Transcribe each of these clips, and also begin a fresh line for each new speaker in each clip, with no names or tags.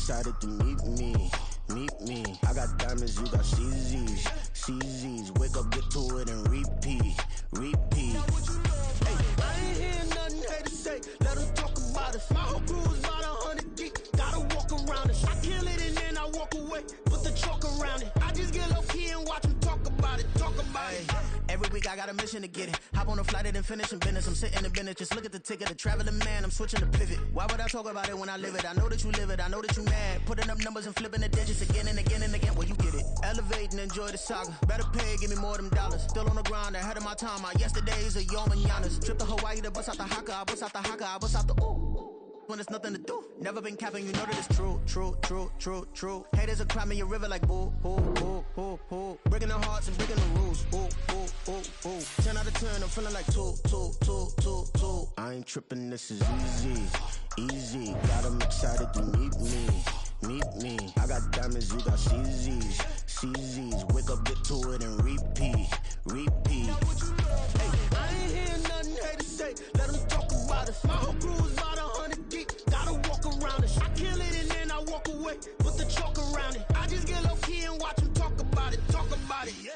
excited to meet me. Meet me. I got diamonds, you got CZs. CZs. Wake up, get to it, and repeat. Repeat. Hey, I ain't hear nothing haters say. Let them talk about us. My whole crew is about 100 deep. Gotta walk around it. I kill it and then I walk away. Put the chalk around it. I just get low key and watch them talk about it. Talk about it. Every week I got a mission to get it. Hop on a flight and then finish in business. I'm sitting in business. Just look at the ticket. A traveling man. I'm switching to pivot. Why would I talk about it when I live it? I know that you live it. I know that you mad. Putting up numbers and flipping the digits again and again and again. Well, you get it. Elevate and enjoy the saga. Better pay, give me more of them dollars. Still on the grind, ahead of my time. My yesterdays are your mananas. Trip to Hawaii to bust out the haka. I bust out the haka. I bust out the ooh. When there's nothing to do. Never been capping, you know that it's true, true, true, true, true. Haters are crying me a river like boo, boo, boo, boo, boo. Breaking their hearts and breaking the rules. Ooh, ooh, ooh, ooh. 10 out of 10, I'm feeling like 2, 2, 2, 2, 2. I ain't tripping, this is easy, easy. Got them excited to meet me, meet me. I got diamonds, you got CZs, CZs. Wake up, get to it, and repeat, repeat. Hey, I ain't hear nothing haters say. Let them talk about us. My whole crew is about 100 deep. Gotta walk around it. I kill it and then I walk away. Put the chalk around it. I just get low key and watch them talk about it. Talk about it, yeah.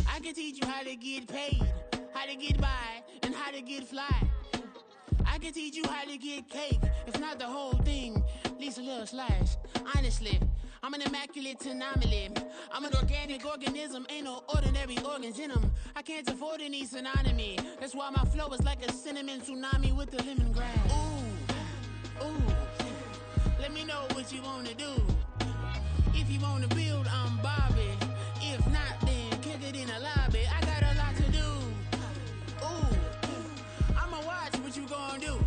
I can teach you how to get paid, how to get by, and how to get fly. I can teach you how to get cake, if not the whole thing, at least a little slice. Honestly, I'm an immaculate anomaly. I'm an organic organism, ain't no ordinary organs in them. I can't afford any synonymy. That's why my flow is like a cinnamon tsunami with the lemongrass. Ooh, ooh, let me know what you wanna do. If you wanna build, I'm Bobby. If not, then kick it in the lobby. I got a lot to do. Ooh, I'ma watch what you gon' do.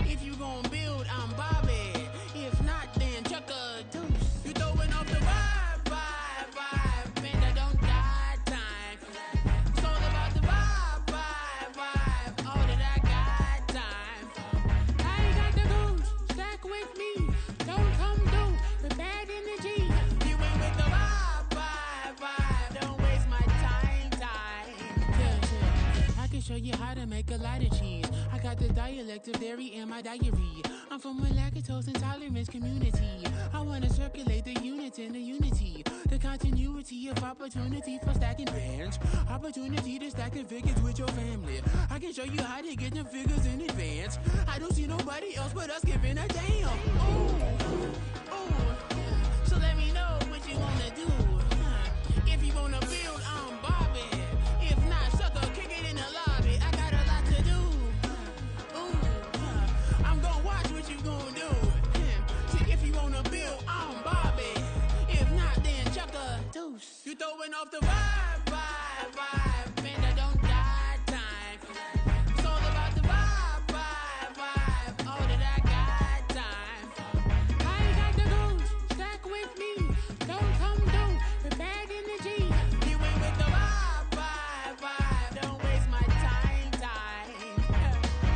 If you gon' build, I'm Bobby. If not, then chuck a deuce. You throwing off the vibe, vibe, vibe. Man, I don't got time. It's all about the vibe, vibe, vibe. All that I got time. I ain't got the goose. Stack with me. Don't come through with bad energy. You ain't with the vibe, vibe, vibe. Don't waste my time, time. Yeah. I can show you how to make a lot of cheese. I got the dialect of dairy in my diary. I'm from a lactose intolerance community. I wanna circulate the unity and the unity. The continuity of opportunity for stacking bands. Opportunity to stack the figures with your family. I can show you how to get the figures in advance. I don't see nobody else but us giving a damn. Ooh, ooh. So let me know what you wanna do. If you wanna build, I'm Bobby. If not, sucker, kick it in the lobby. I got a lot to do. Ooh, I'm gonna watch what you gonna do. See, if you wanna build, I'm Bobby. If not, then chuck a deuce. You throwing off the vibe, vibe, vibe. Man, I don't got time. It's all about the vibe, vibe, vibe. All that I got time. I ain't got the goose. Stack with me. Don't come through with bad energy. You ain't with the vibe, vibe, vibe. Don't waste my time, time.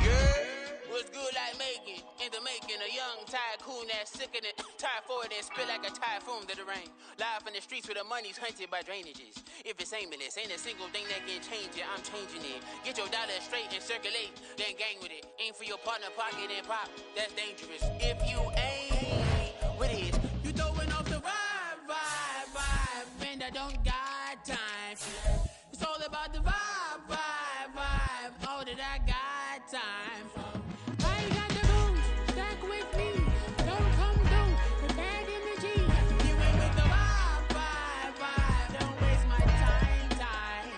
Yeah, what's good like making? In the making, a young tycoon that's sickening. Typhoid and spit like a typhoon to the rain. Live in the streets where the money's hunted by drainages. If it's aimless, ain't a single thing that can change it. I'm changing it. Get your dollar straight and circulate, then gang with it. Aim for your partner, pocket and pop. That's dangerous. If you ain't with it, you throwing off the vibe, vibe, vibe. Man, I don't got time. It's all about the vibe, vibe, vibe. All that I got time. I ain't got the goose. Stack with me. Don't come through with bad energy. You ain't with the vibe, vibe, vibe. Don't waste my time, time.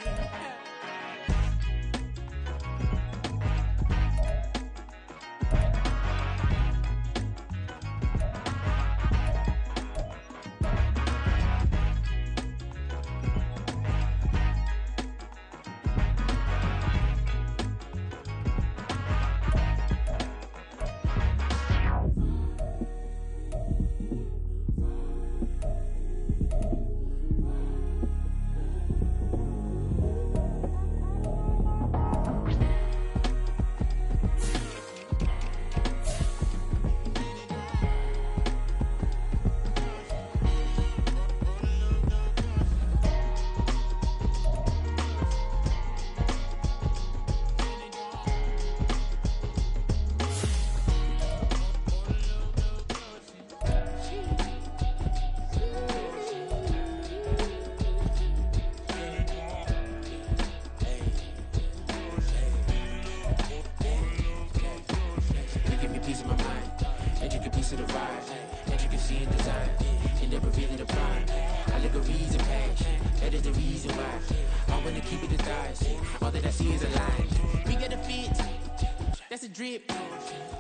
drip.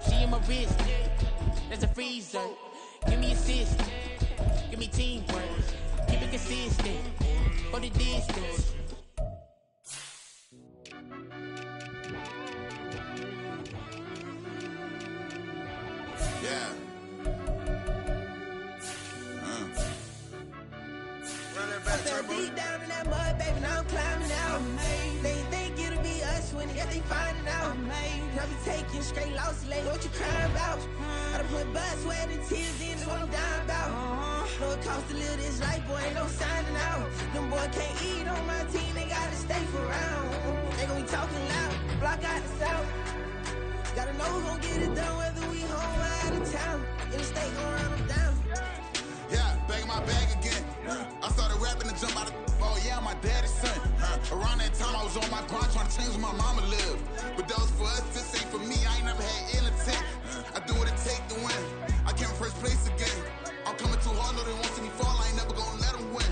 She in my wrist, that's a freezer. Give me assist, give me teamwork. Keep it consistent, go the distance.
Yeah.
Deep down in that mud, baby, now I'm climbing out. They think it'll be us when they finding out. I be taking straight loss, like what you crying about? I done put blood, sweat, and tears in, that's what I'm dying about. Know it costs to live this life, boy, ain't no signing out. Them boy can't eat on my team, they gotta stay for round. They gon' be talking loud, block out the south. Gotta know who gon' get it done, whether we home or out of town. In the state, gon' run them down.
Yeah, back in my bag again. I started rapping and jump out of oh yeah, my daddy's son. Around that time I was on my grind trying to change where my mama lived. But that was for us, this ain't for me. I ain't never had ill intent. I do what it take to win. I came first place again. I'm coming too hard, no they won't see me fall. I ain't never gonna let them win.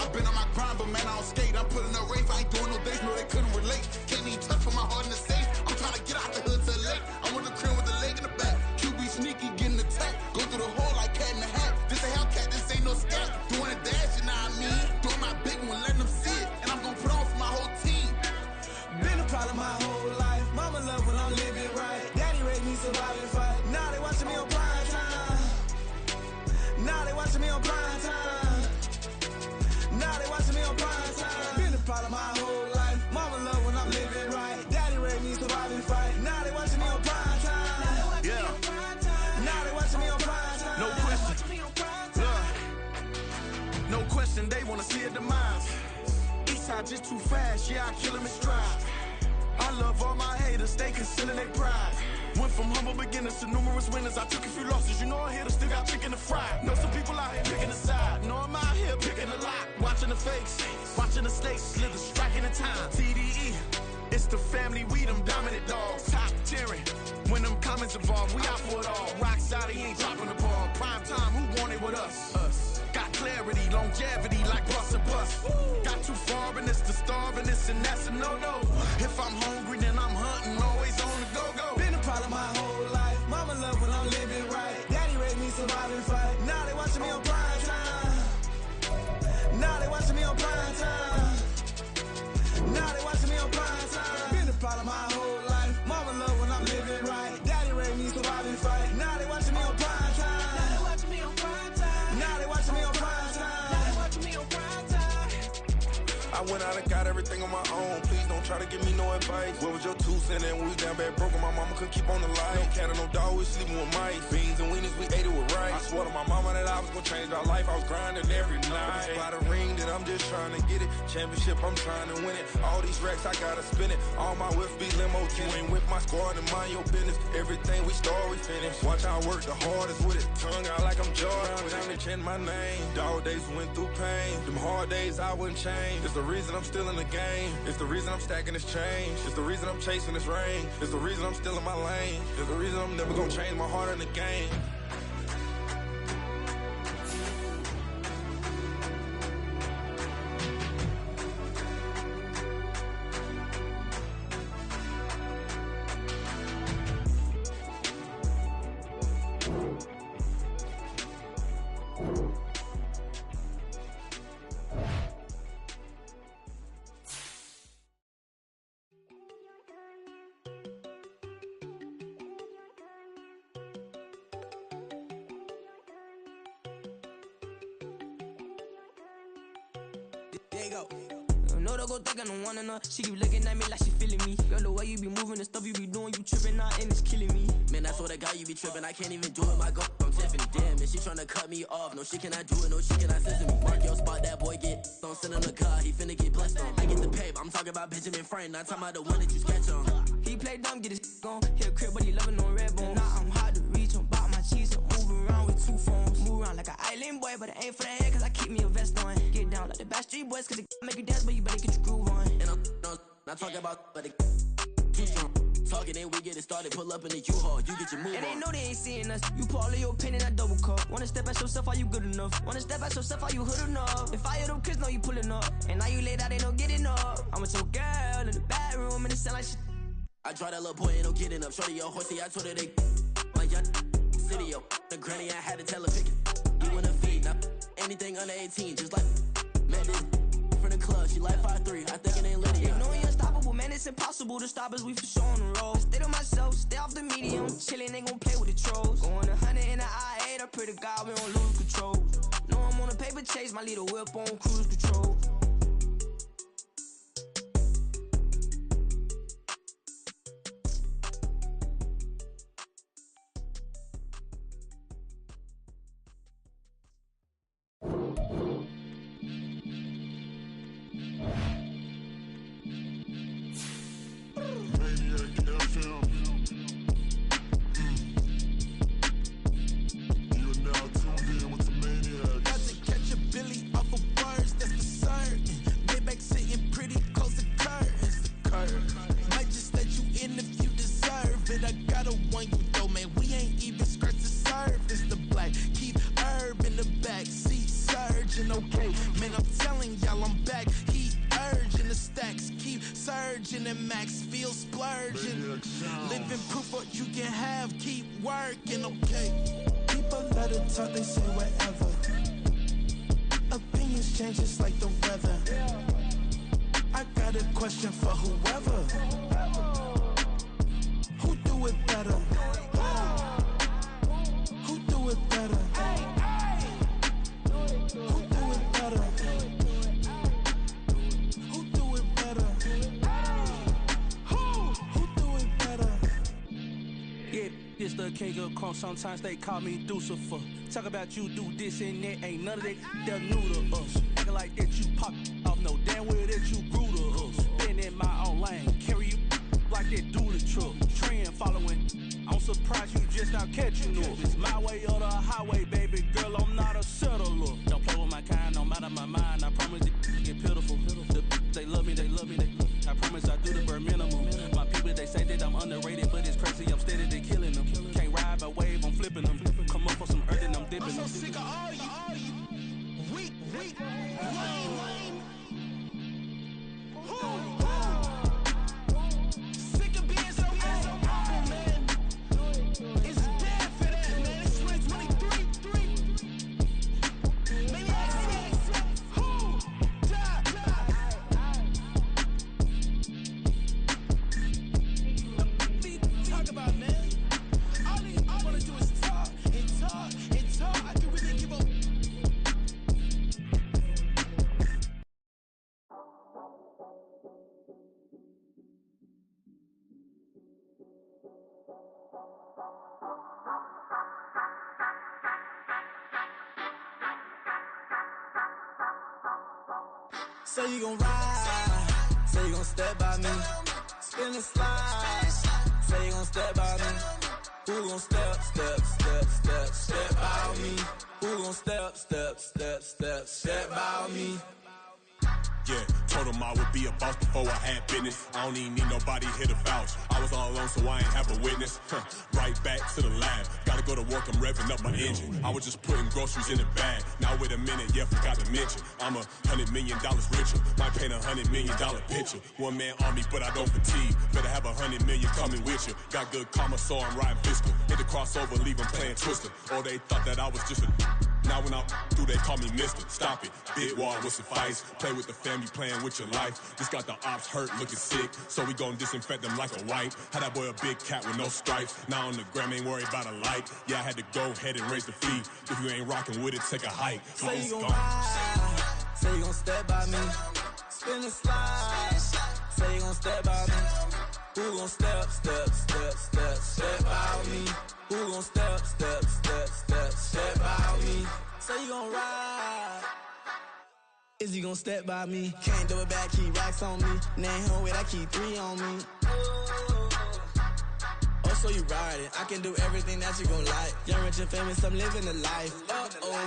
I've been on my grind, but man I don't skate. I'm putting up race, I ain't doing no days, no they couldn't relate. Can't even touch for my heart in the safe. I'm trying to get out the hood to the lake. I'm with the crib with the leg in the back. QB sneaky, getting attacked. Go through the hole like cat in the hat. This a Hellcat, this ain't no scat. Doing a dash, you know what I mean? Doing my big one, letting them see it. And I'm gonna put on for my whole team.
Been a problem my whole life. Mama love when I'm living right. Daddy raised me surviving fight. Now they watching me on prime time. Now they watching me on prime time. Now they watching me on prime time. Been a problem my whole life. Mama love when I'm living right. Daddy raised me surviving fight. Now they watching me on prime time.
Yeah.
Now they watching me on prime time.
No question. No question, they wanna see a demise. Eastside just too fast, yeah, I kill them in stride. I love all my haters, they consider they pride. Went from humble beginners to numerous winners. I took a few losses, you know I hit them, still got chicken to fry. Know some people out here picking a side. Know I'm out here picking a lot. Watching the fakes, watching the stakes, slither, striking the time. TDE, it's the family, we them dominant dogs. Top tiering, when them comments involved, we out for it all. Rock side, he ain't dropping the ball. Prime time, who want it with us? Us. Got clarity, longevity, like bus and bus. Got too far in this to starve in this, and that's a no-no. If I'm hungry, then I'm hunting, always on the go-go.
Been a problem my whole life. Mama love when I'm living right. Daddy raised me surviving fight. Now they watching me on prime time. Now they watching me on prime time. Now they watching me on prime time. Been a problem my whole life. Mama love when I'm living right. Daddy raised me surviving fight. Now they watching me on prime time.
Now they watching me on prime time.
Now they watching me on prime time.
Now they watching me on prime time.
I went out and got everything on my own. Please don't try to give me no advice. What was your 2 cents and we down bad broke and my mama couldn't keep on the light. No cat or no dog, we sleeping with mice. Beans and weenies, we ate it with rice. I swore to my mama that I was gonna change our life. I was grinding every night. By the ring that I'm just trying to get it. Championship, I'm trying to win it. All these racks, I gotta spin it. All my whips be limo. You ain't with my squad and mind your business. Everything we start, we finish. Watch I work the hardest with it. Tongue out like I'm Jordan. Time to change my name. Dog days went through pain. Them hard days I wouldn't change. It's the reason I'm still in the game. It's the reason I'm stacking this change. It's the reason I'm chasing this rain. It's the reason I'm still in my lane. It's the reason I'm never gonna change my heart in the game.
There you go.
No, they go think I don't wanna know. She keep looking at me like she feeling me. Girl, the way you be moving, the stuff you be doing, you tripping out and it's killing me.
Man, that's what I got, you be tripping. I can't even do it, my girl from Tiffany. Damn, and she tryna cut me off. No, she cannot do it, no, she cannot scissor me. Mark your spot, that boy get don't send in the car, he finna get blessed on. I get the paper, I'm talking about Benjamin Franklin, not talking about the one that you sketch on.
He play dumb, get his on. Hit a crib, but he loving on red bone. Now I'm hard to reach, I'm bout my cheese, I'm moving around with 2 phones. Move around like an island boy, but it ain't for the head, cause I keep me a vest on. Get down like the Backstreet Boys, cause it make you dance, but you better get your groove on.
And I'm not talking about, but it too strong. Talking, then we get it started, pull up in the U-Haul, you get your move
And they
on.
know they ain't seeing us. You pour all of your pen in that double cup. Wanna step at yourself, are you good enough? Wanna step at yourself, are you hood enough? If I hear them kids know you pulling up, and now you laid out, they don't get enough. I'm with your girl in the bedroom, and it sound like shit.
I draw that little boy, ain't no getting up. Shorty, your horsey, I told her they my young city, yo. The granny, I had to tell her pick it. You wanna feed, now anything under 18, just like met this from the club. She like 5'3", I think it ain't Lydia.
You know we unstoppable, man, it's impossible to stop us, we for sure on the road. Stay to myself, stay off the medium, chillin', ain't gon' play with the trolls. Going 100 in the I-8, I pray to God we don't lose control. Know I'm on a paper chase, my little whip on cruise control.
Sometimes they call me Lucifer. Talk about you do this and that, ain't none of that, they're new to us. Acting like that you pop off, no damn well that you grew to us. Been in my own lane, carry you like that do the truck. Trend following, I'm surprised you just not catching up. It's my way or the highway, baby girl, I'm not a settler. Don't play with my kind, no matter my mind, I promise it get pitiful. They love me, they love me, they love me. I promise I do the bare minimum. My people, they say that I'm underrated, but it's crazy, I'm steady, they killing them. Can't ride my wave, I'm flipping them. Come up for some earth and I'm dipping them.
I'm so sick of all you weak, lame. Sick of being so awful, man. It's dead for that, man. It's 2023. Maybe who died? Talk about, man. All I wanna do is talk and talk and talk. I can really give up.
Say you gon' ride, say you gon' step by me, spin and slide, say you gon' step by me. Who gon' step by me? Who gon' step by me?
Yeah, told him I would be a boss before I had business. I don't even need nobody here to vouch. I was all alone, so I ain't have a witness. Right back to the lab. Gotta go to work, I'm revving up my engine. I was just putting groceries in the bag. Now wait a minute, yeah, forgot to mention. I'm $100 million richer. Might paint $100 million picture. One man army, but I don't fatigue. Better have 100 million coming with you. Got good karma, so I'm riding fiscal. Hit the crossover, leave them playing Twister. Or they thought that I was just a. Now when I do, they call me Mister. Stop it. Big wall with some fights. Play with the family, playing with your life. Just got the ops hurt, looking sick. So we gon' disinfect them like a wipe. Had that boy a big cat with no stripes. Now on the gram, ain't worried about a light. Yeah, I had to go ahead and raise the fee. If you ain't rocking with it, take a hike.
Say you gon' ride, say you gon' step by me, spin and slide. Say you gon' step by me. Who gon' step by me? Who gon' step by me? Say you gon' ride. Is he gon' step by me? Can't do it back, keep racks on me. Name home with I keep 3 on me. Oh, so you ride it. I can do everything that you gon' like. Young, rich, and famous, I'm living the life.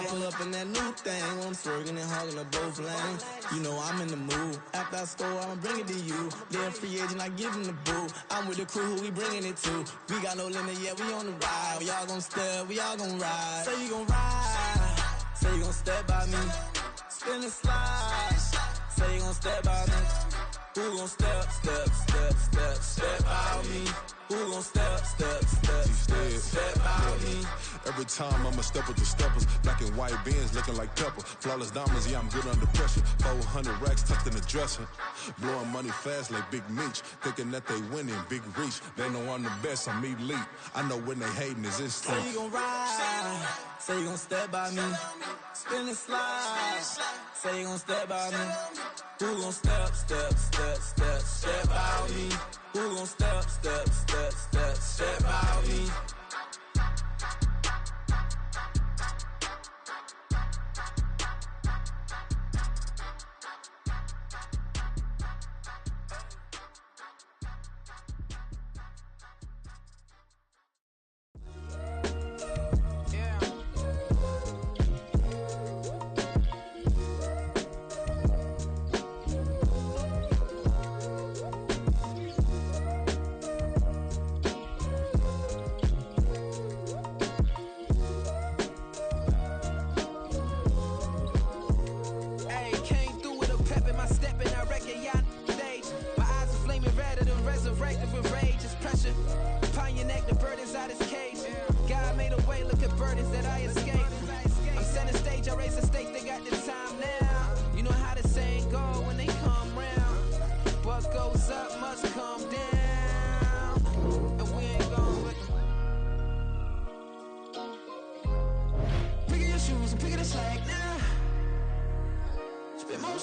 Pull up in that new thing. When I'm swerving and hogging up both lanes. You know I'm in the mood. After I score, I'ma bring it to you. They're a free agent, I give him the boo. I'm with the crew, who we bringing it to. We got no limit, yeah, we on the ride. We all gon' step, we all gon' ride. Say you gon' ride. Say you gon' step by me. Spin and slide. Say you gon' step by me.
Who gon' step out me? Who gon' step out me?
Every time I'ma step with the steppers. Black and white beans looking like pepper. Flawless diamonds, yeah, I'm good under pressure. 400 racks tucked in the dresser. Blowing money fast like Big Meech. Thinking that they winning, big reach. They know I'm the best, I'm elite. I know when they hating is instinct.
Say you gon' ride, say you gon' step by me. Spin and slide, say you gon' step by me. Who gon' step out me? Who gon' step out me?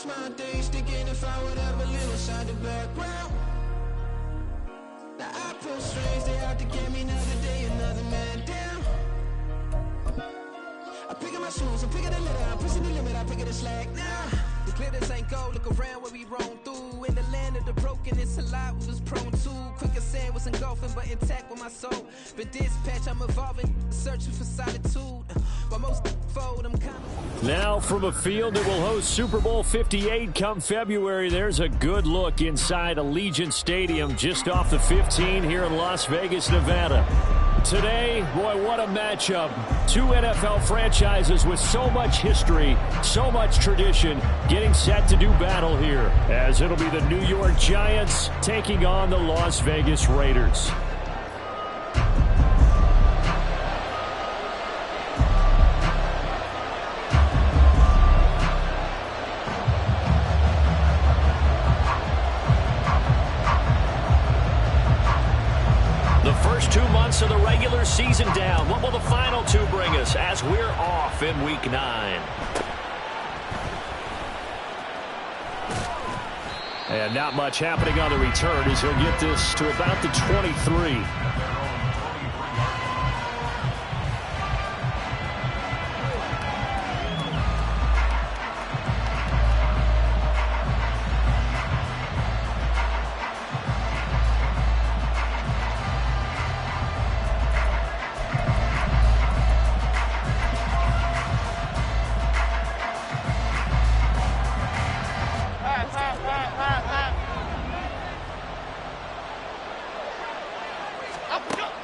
My days thinking if I would ever live inside the background. Now I pull strings, they out to get me another day, another man down. I pick up my shoes, I'm picking the litter, I'm pushing the limit, I pick up the slack now. The glitters ain't gold, look around where we roam through. In the land of the broken, it's a lot we was prone to. Quicker sand was engulfing, but intact with my soul. Been dispatched, I'm evolving, searching for solitude. While most fold, I'm kind of...
Now from a field that will host Super Bowl 58 come February, there's a good look inside Allegiant Stadium just off the 15 here in Las Vegas, Nevada. Today, boy, what a matchup. Two NFL franchises with so much history, so much tradition, getting set to do battle here, as it'll be the New York Giants taking on the Las Vegas Raiders. Of the regular season down. What will the final two bring us as we're off in week 9? And not much happening on the return as he'll get this to about the 23.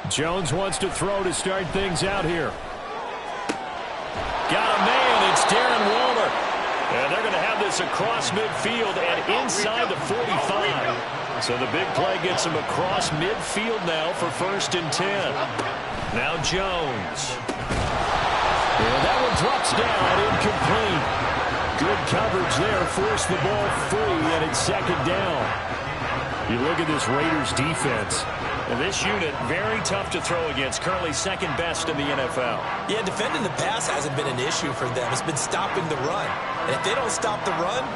Jones wants to throw to start things out here. Got a man, it's Darren Waller. And they're going to have this across midfield and inside the 45. So the big play gets him across midfield now for 1st and 10. Now Jones. And that one drops down, incomplete. Good coverage there, forced the ball free, and it's 2nd down. You look at this Raiders defense. And this unit, very tough to throw against, currently 2nd best in the NFL.
Yeah, defending the pass hasn't been an issue for them. It's been stopping the run. And if they don't stop the run,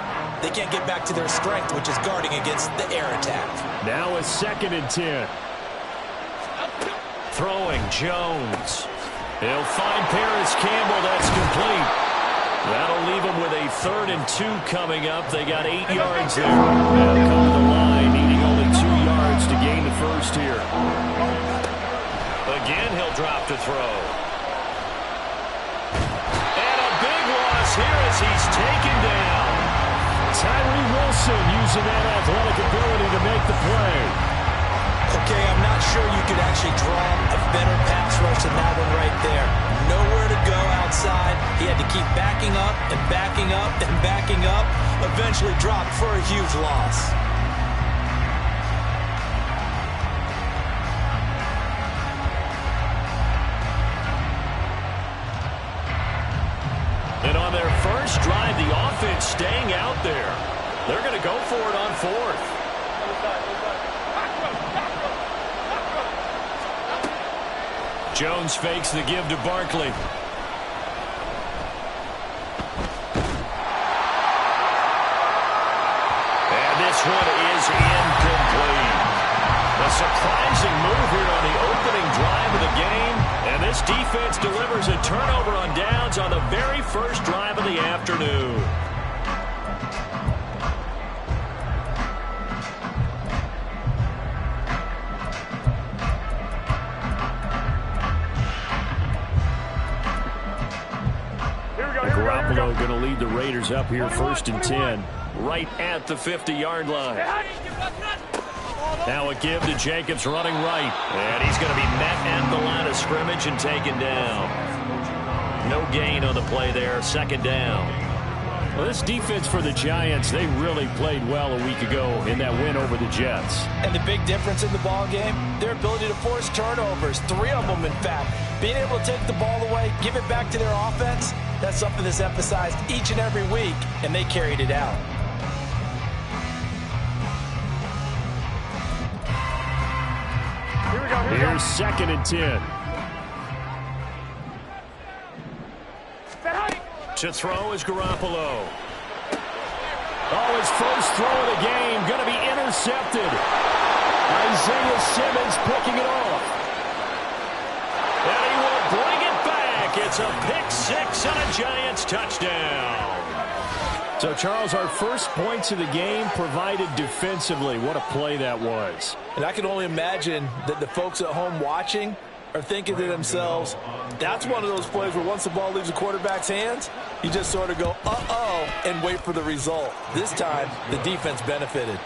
they can't get back to their strength, which is guarding against the air attack.
Now a 2nd and 10. Throwing, Jones. He'll find Paris Campbell. That's complete. That'll leave him with a 3rd and 2 coming up. They got 8 yards there. They'll come to the line, needing only 2 yards to gain the first here. Again, he'll drop to throw. And a big loss here as he's taken down. Tyree Wilson using that athletic ability to make the play.
Okay, I'm not sure you could actually draw a better pass rush than that one right there. Nowhere to go outside. He had to keep backing up and backing up and backing up. Eventually dropped for a huge loss.
drive, the offense staying out there. They're going to go for it on fourth. Jones fakes the give to Barkley. And this one is incomplete. A surprising move here on the opening drive of the game. And this defense delivers a turnover on downs on the very first drive of the afternoon. Garoppolo going to lead the Raiders up here 1st and 10. Right at the 50-yard line. Now a give to Jacobs running right. And he's going to be met at the line of scrimmage and taken down. No gain on the play there. 2nd down. Well, this defense for the Giants, they really played well a week ago in that win over the Jets.
And the big difference in the ball game, their ability to force turnovers. 3 of them, in fact. Being able to take the ball away, give it back to their offense, that's something that's emphasized each and every week, and they carried it out.
Here's 2nd and 10. To throw is Garoppolo. Oh, his first throw of the game going to be intercepted. Isaiah Simmons picking it off. And he will bring it back. It's a pick-6 and a Giants touchdown. So, Charles, our first points of the game provided defensively. What a play that was.
And I can only imagine that the folks at home watching are thinking to themselves, that's one of those plays where once the ball leaves the quarterback's hands, you just sort of go, uh-oh, and wait for the result. This time, the defense benefited.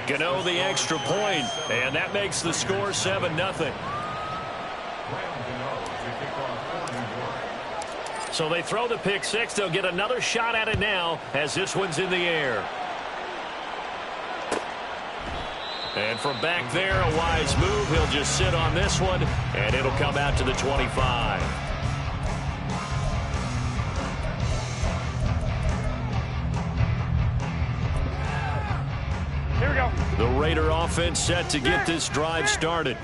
Gano the extra point, and that makes the score 7-0. So they throw the pick-6. They'll get another shot at it now as this one's in the air. And from back there, a wise move. He'll just sit on this one, and it'll come out to the 25.
Here we go.
The Raider offense set to get this drive started.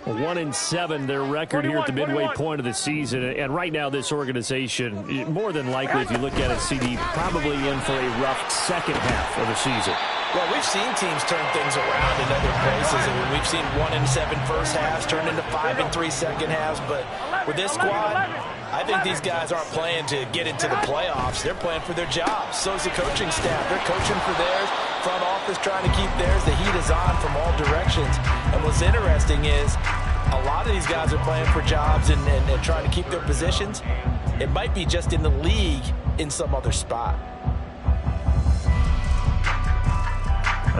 1-7, their record here at the midway point of the season. And right now, this organization, more than likely, if you look at it, CD, probably in for a rough second half of the season.
Well, we've seen teams turn things around in other places. I mean, we've seen 1-7 first halves turn into 5-3 second halves. But with this squad, I think these guys aren't playing to get into the playoffs. They're playing for their jobs. So is the coaching staff. They're coaching for theirs. Front office trying to keep theirs. The heat is on from all directions. And what's interesting is a lot of these guys are playing for jobs and trying to keep their positions. It might be just in the league in some other spot.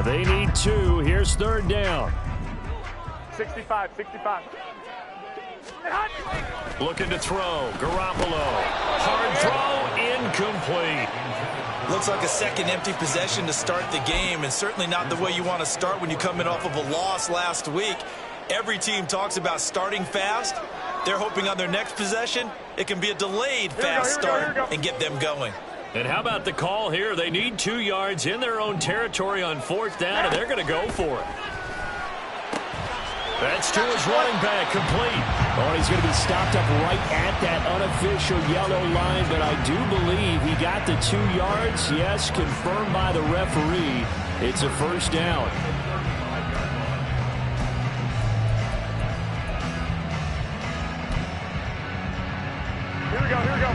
They need 2. Here's 3rd down.
65.
Looking to throw. Garoppolo. Hard throw. Incomplete.
Looks like a second empty possession to start the game, and certainly not the way you want to start when you come in off of a loss last week. Every team talks about starting fast. They're hoping on their next possession, it can be a delayed fast start and get them going.
And how about the call here? They need 2 yards in their own territory on 4th down, and they're going to go for it. That's to his running back, complete.
Oh, he's going to be stopped up right at that unofficial yellow line, but I do believe he got the 2 yards. Yes, confirmed by the referee. It's a 1st down.
Here we go.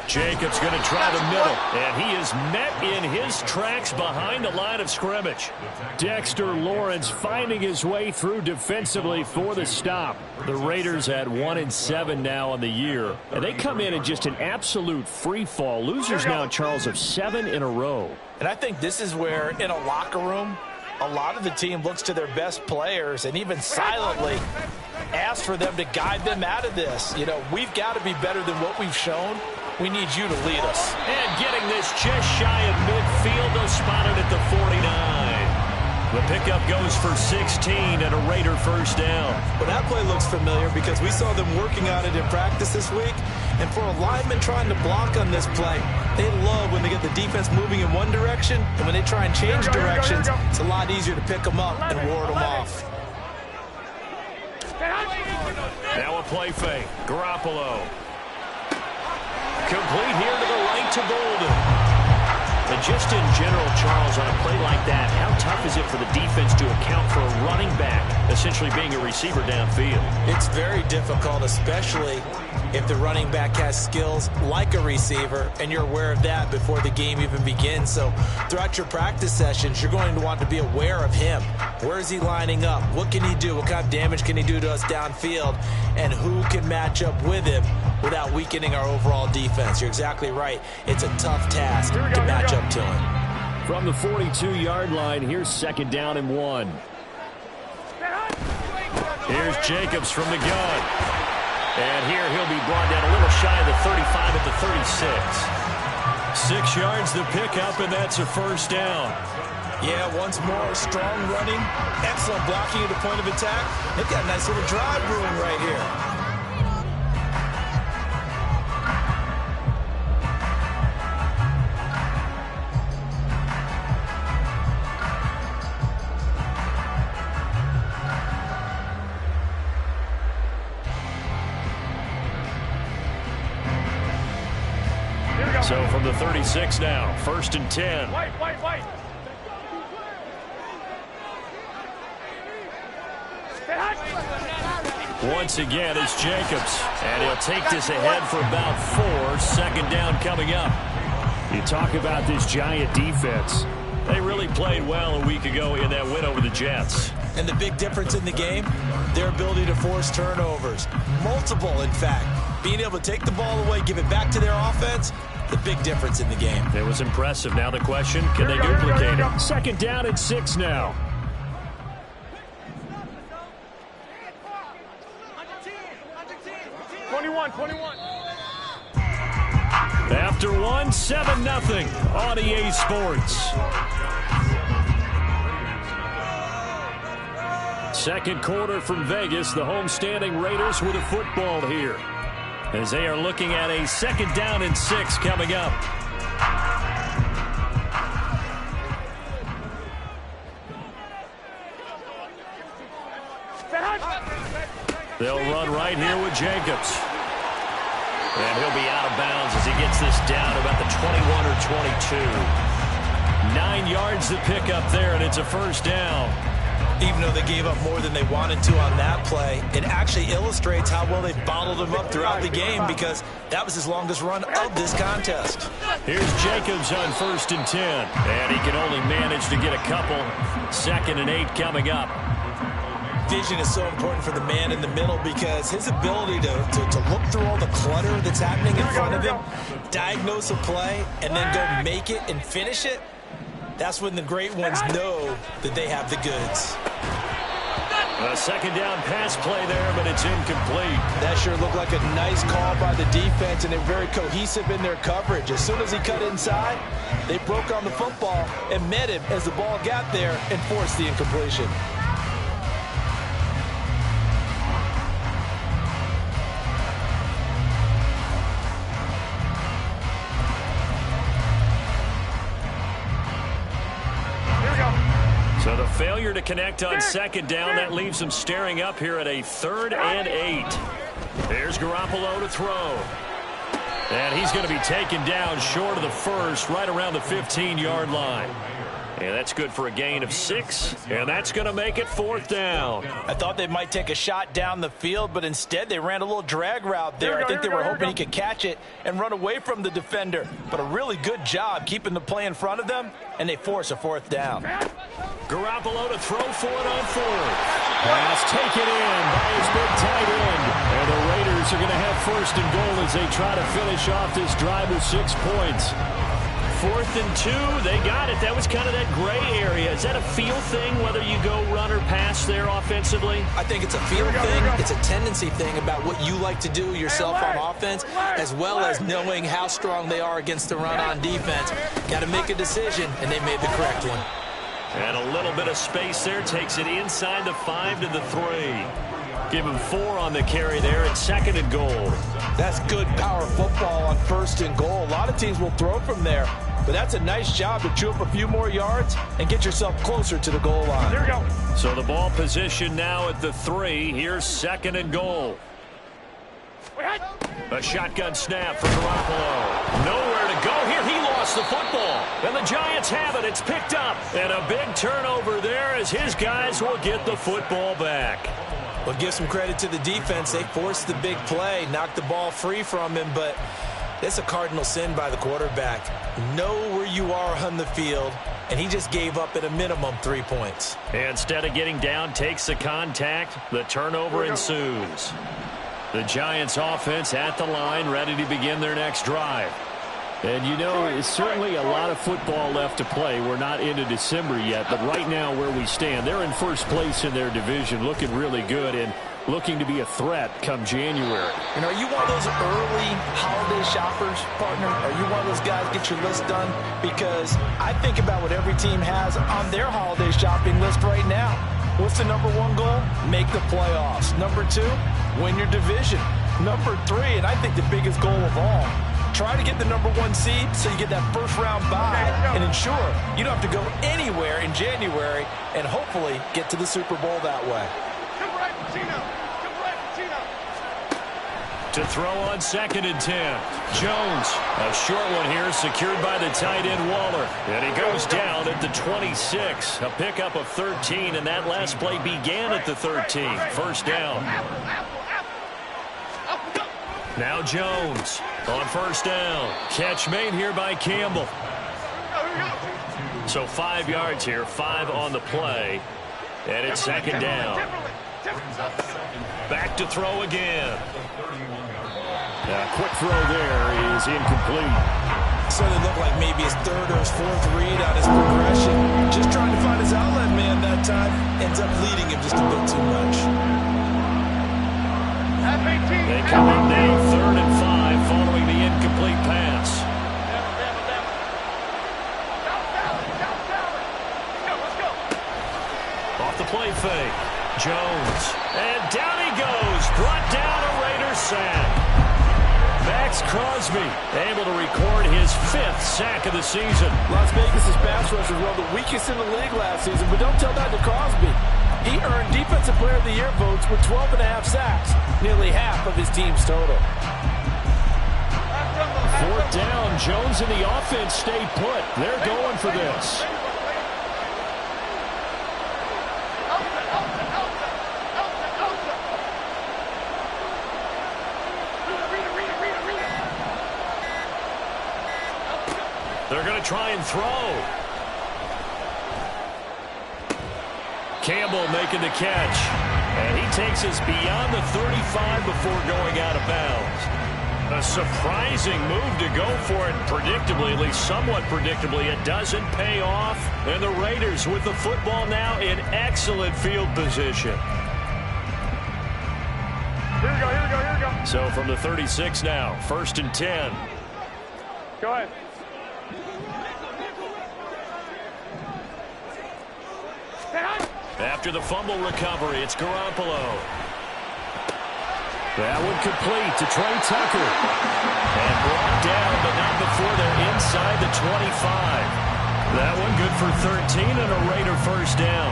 Jacobs going to try the middle, and he is met in his tracks behind the line of scrimmage. Dexter Lawrence finding his way through defensively for the stop. The Raiders at 1-7 now on the year, and they come in just an absolute free fall. Losers now, Charles, of 7 in a row.
And I think this is where, in a locker room, a lot of the team looks to their best players and even silently asks for them to guide them out of this. You know, we've got to be better than what we've shown. We need you to lead us.
And getting this just shy of midfield, they'll spot it at the 49. The pickup goes for 16 and a Raider first down.
Well, that play looks familiar because we saw them working on it in practice this week. And for a lineman trying to block on this play, they love when they get the defense moving in one direction. And when they try and change directions, it's a lot easier to pick them up and ward them off.
Now a play fake. Garoppolo. Complete here to the right to Golden. And just in general, Charles, on a play like that, how tough is it for the defense to account for a running back essentially being a receiver downfield?
It's very difficult, especially if the running back has skills like a receiver, and you're aware of that before the game even begins. So throughout your practice sessions, you're going to want to be aware of him. Where is he lining up? What can he do? What kind of damage can he do to us downfield? And who can match up with him without weakening our overall defense? You're exactly right. It's a tough task to match up to him.
From the 42-yard line, here's 2nd down and 1.
Here's Jacobs from the gun. And here he'll be brought down a little shy of the 35 at the 36. 6 yards the pickup, and that's a first down.
Yeah, once more, strong running, excellent blocking at the point of attack. They've got a nice little drive brewing right here.
So from the 36 now, 1st and 10.
White.
Once again, it's Jacobs. And he'll take this ahead for about 4. 2nd down coming up.
You talk about this Giant defense.
They really played well a week ago in that win over the Jets.
And the big difference in the game, their ability to force turnovers. Multiple, in fact. Being able to take the ball away, give it back to their offense, the big difference in the game.
It was impressive. Now the question, can they duplicate it?
2nd down and 6 now.
After 1, 7-0 on EA Sports. 2nd quarter from Vegas. The homestanding Raiders with a football here, as they are looking at a 2nd down and 6 coming up. They'll run right here with Jacobs. And he'll be out of bounds as he gets this down about the 21 or 22. 9 yards to pick up there, and it's a first down.
Even though they gave up more than they wanted to on that play, it actually illustrates how well they bottled him up throughout the game, because that was his longest run of this contest.
Here's Jacobs on 1st and 10. And he can only manage to get a couple. 2nd and 8 coming up.
Vision is so important for the man in the middle, because his ability to look through all the clutter that's happening in front of him, diagnose a play, and then go make it and finish it, that's when the great ones know that they have the goods.
A 2nd down pass play there, but it's incomplete.
That sure looked like a nice call by the defense, and they're very cohesive in their coverage. As soon as he cut inside, they broke on the football and met him as the ball got there and forced the incompletion.
So the failure to connect on 2nd down, that leaves them staring up here at a 3rd and 8. There's Garoppolo to throw. And he's going to be taken down short of the 1st, right around the 15-yard line. And that's good for a gain of 6, and that's going to make it 4th down.
I thought they might take a shot down the field, but instead they ran a little drag route there. I think they were hoping he could catch it and run away from the defender. But a really good job keeping the play in front of them, and they force a 4th down.
Garoppolo to throw for it on 4th. Pass taken in by his big tight end. And the Raiders are going to have 1st and goal as they try to finish off this drive with 6 points. 4th and 2, they got it. That was kind of that gray area. Is that a feel thing, whether you go run or pass there offensively?
I think it's a feel thing. It's a tendency thing about what you like to do yourself on offense, as well as knowing how strong they are against the run on defense. Got to make a decision, and they made the correct one.
And a little bit of space there. Takes it inside the 5 to the 3. Give him 4 on the carry there. It's 2nd and goal.
That's good power football on 1st and goal. A lot of teams will throw from there. But that's a nice job to chew up a few more yards and get yourself closer to the goal line.
Here we go.
So the ball position now at the 3. Here's 2nd and goal. A shotgun snap for Garoppolo. Nowhere to go here. He lost the football. And the Giants have it. It's picked up. And a big turnover there as his guys will get the football back.
Well, give some credit to the defense. They forced the big play, knocked the ball free from him, but it's a cardinal sin by the quarterback. Know where you are on the field, and he just gave up at a minimum 3 points.
Instead of getting down, takes the contact. The turnover ensues. The Giants offense at the line, ready to begin their next drive.
And you know, it's certainly a lot of football left to play. We're not into December yet, but right now where we stand, they're in first place in their division, looking really good and looking to be a threat come January.
And are you one of those early holiday shoppers, partner? Are you one of those guys get your list done? Because I think about what every team has on their holiday shopping list right now. What's the number 1 goal? Make the playoffs. Number 2, win your division. Number 3, and I think the biggest goal of all, try to get the number 1 seed so you get that first round bye and ensure you don't have to go anywhere in January and hopefully get to the Super Bowl that way.
To throw on 2nd and 10. Jones, a short one here, secured by the tight end Waller. And he goes down at the 26. A pickup of 13, and that last play began at the 13. First down. Now Jones on first down. Catch made here by Campbell. So 5 yards here, 5 on the play. And it's 2nd down. Back to throw again.
Quick throw there is incomplete.
Certainly looked like maybe his 3rd or his 4th read on his progression. Just trying to find his outlet man that time. Ends up leading him just a bit too much.
They come up now 3rd and 5 following the incomplete pass. Off the play fake. Jones. And down he goes. Brought down a Raiders sack. Max Crosby able to record his 5th sack of the season.
Las Vegas' pass rush was one of the weakest in the league last season, but don't tell that to Crosby. He earned Defensive Player of the Year votes with 12.5 sacks, nearly half of his team's total.
4th down, Jones and the offense stay put. They're going for this.
They're going to try and throw. Campbell making the catch. And he takes us beyond the 35 before going out of bounds. A surprising move to go for it predictably, at least somewhat predictably. It doesn't pay off. And the Raiders with the football now in excellent field position.
Here we go, here we go, here we go.
So from the 36 now, 1st and 10.
Go ahead.
After the fumble recovery, it's Garoppolo. That one complete to Trey Tucker. And brought down, but not before they're inside the 25. That one good for 13 and a Raider first down.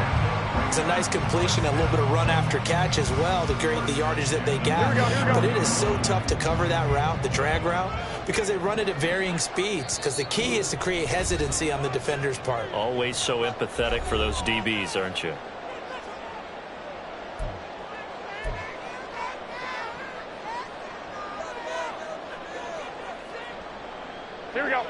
It's a nice completion, a little bit of run after catch as well to create the yardage that they got. But it is so tough to cover that route, the drag route, because they run it at varying speeds. Because the key is to create hesitancy on the defender's part.
Always so empathetic for those DBs, aren't you?
Here we go.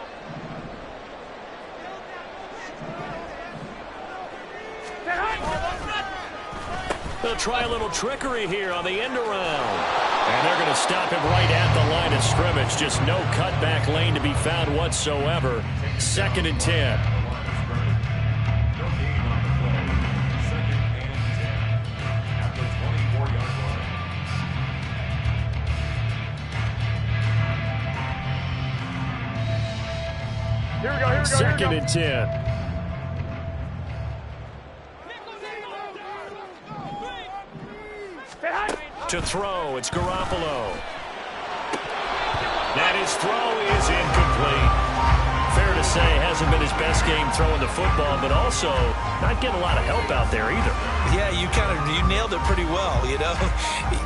They'll try a little trickery here on the end around. And they're going to stop him right at the line of scrimmage. Just no cutback lane to be found whatsoever. 2nd and 10.
Here we go, here we go.
2nd and 10. To throw, it's Garoppolo. And his throw is incomplete. Fair to say, hasn't been his best game throwing the football, but also not getting a lot of help out there either.
Yeah, you nailed it pretty well, you know.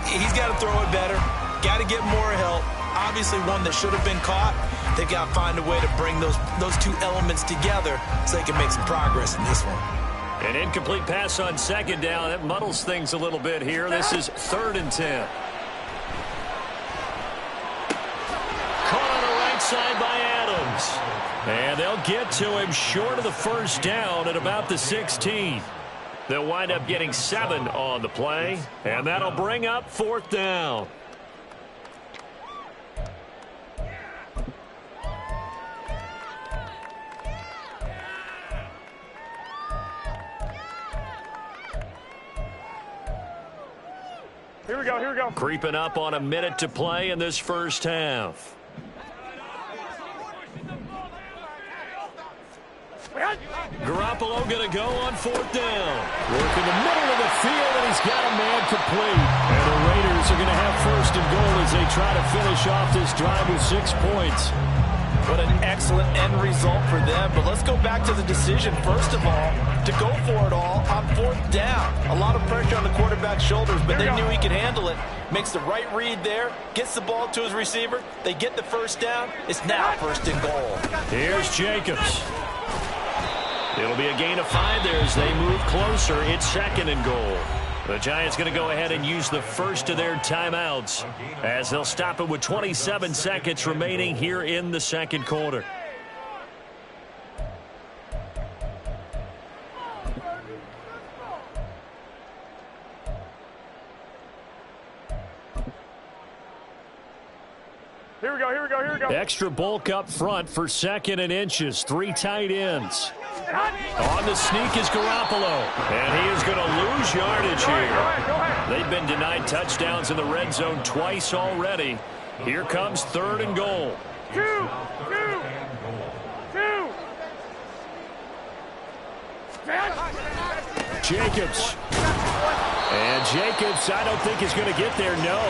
He's got to throw it better. Got to get more help. Obviously one that should have been caught. They've got to find a way to bring those two elements together so they can make some progress in this one.
An incomplete pass on second down. That muddles things a little bit here. This is 3rd and 10. Caught on the right side by Adams. And they'll get to him short of the first down at about the 16. They'll wind up getting 7 on the play. And that'll bring up 4th down.
Here we go, here we go.
Creeping up on a minute to play in this first half. Garoppolo going to go on 4th down.
Working the middle of the field, and he's got a man complete. And the Raiders are going to have 1st and goal as they try to finish off this drive with 6 points.
What an excellent end result for them. But let's go back to the decision, first of all, to go for it all on 4th down. A lot of pressure on the quarterback's shoulders, but they knew he could handle it. Makes the right read there, gets the ball to his receiver. They get the first down. It's now 1st and goal.
Here's Jacobs. It'll be a gain of 5 there as they move closer. It's 2nd and goal. The Giants going to go ahead and use the first of their timeouts as they'll stop it with 27 seconds remaining here in the second quarter.
Here we go, here we go, here we go.
Extra bulk up front for 2nd and inches. 3 tight ends.
On the sneak is Garoppolo, and he is going to lose yardage here. They've been denied touchdowns in the red zone twice already. Here comes 3rd and goal.
2.
Jacobs. And Jacobs, I don't think is going to get there. No.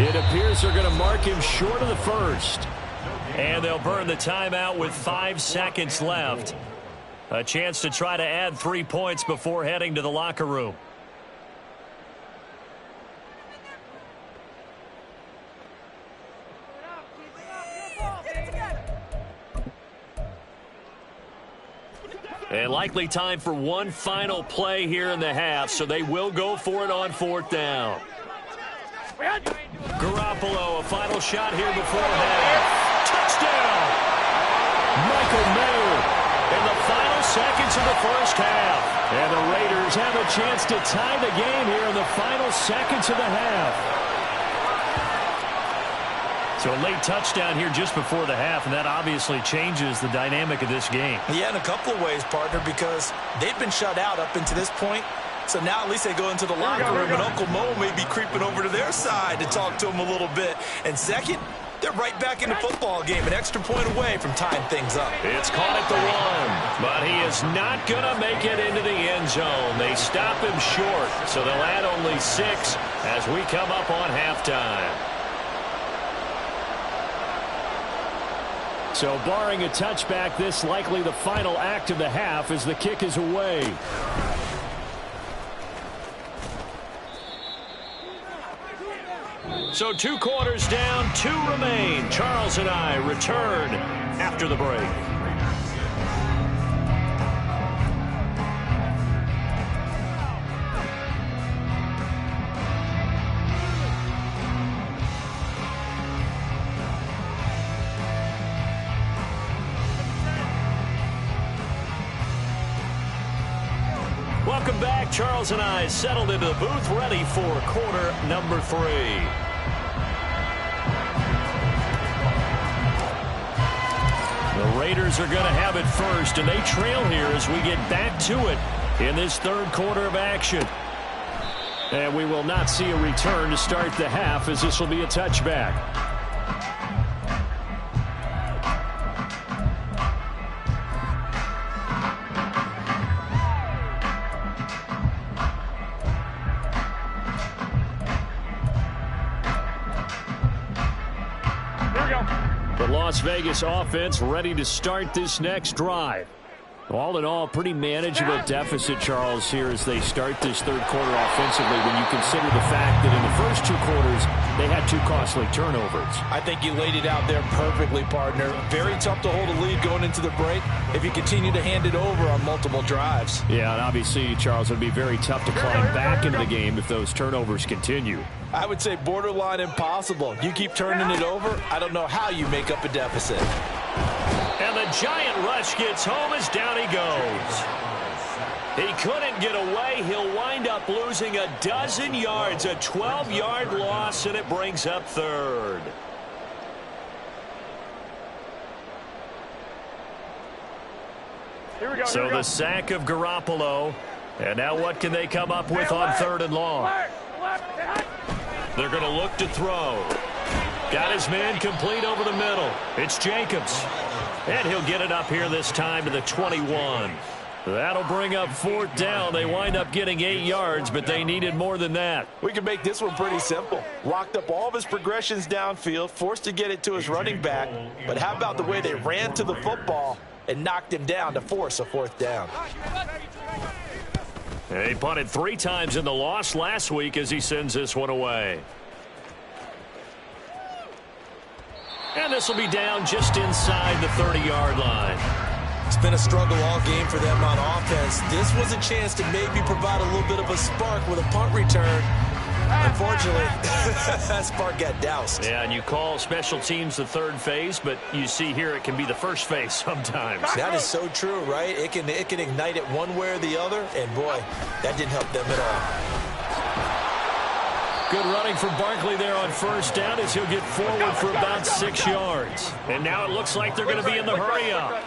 It appears they're going to mark him short of the first.
And they'll burn the timeout with 5 seconds left. A chance to try to add 3 points before heading to the locker room. And likely time for one final play here in the half, so they will go for it on 4th down. Garoppolo, a final shot here before half. Touchdown!
Michael Mayer.
In the final seconds of the first half.
And the Raiders have a chance to tie the game here in the final seconds of the half.
So a late touchdown here just before the half, and that obviously changes the dynamic of this game.
Yeah, in a couple of ways, partner, because they've been shut out up until this point. So now at least they go into the locker room, and Uncle Mo may be creeping over to their side to talk to him a little bit. And second, they're right back in the football game, an extra point away from tying things up.
It's caught at the 1, but he is not going to make it into the end zone. They stop him short, so they'll add only 6 as we come up on halftime.
So barring a touchback, this likely the final act of the half as the kick is away.
So 2 quarters down, 2 remain. Charles and I return after the break. Welcome back. Charles and I settled into the booth, ready for quarter number 3. The Raiders are going to have it first, and they trail here as we get back to it in this 3rd quarter of action.
And we will not see a return to start the half, as this will be a touchback.
The Las Vegas offense ready to start this next drive. All in all, pretty manageable deficit, Charles, here as they start this third quarter offensively when you consider the fact that in the first 2 quarters, they had 2 costly turnovers.
I think you laid it out there perfectly, partner. Very tough to hold a lead going into the break if you continue to hand it over on multiple drives.
Yeah, and obviously, Charles, it would be very tough to climb back into the game if those turnovers continue.
I would say borderline impossible. You keep turning it over, I don't know how you make up a deficit.
And the giant rush gets home as down he goes. He couldn't get away. He'll wind up losing a dozen yards, a 12-yard loss, and it brings up third.
Here we go.
So the sack of Garoppolo. And now what can they come up with on 3rd and long? They're going to look to throw. Got his man complete over the middle. It's Jacobs. And he'll get it up here this time to the 21. That'll bring up 4th down. They wind up getting 8 yards, but they needed more than that.
We can make this one pretty simple. Locked up all of his progressions downfield, forced to get it to his running back. But how about the way they ran to the football and knocked him down to force a 4th down?
He punted 3 times in the loss last week as he sends this one away. And this will be down just inside the 30-yard line.
It's been a struggle all game for them on offense. This was a chance to maybe provide a little bit of a spark with a punt return. Unfortunately, that spark got doused.
Yeah, and you call special teams the 3rd phase, but you see here it can be the 1st phase sometimes.
That is so true, right? It can ignite it one way or the other, and boy, that didn't help them at all.
Good running from Barkley there on 1st down as he'll get forward for about 6 yards. And now it looks like they're going to be in the hurry-up.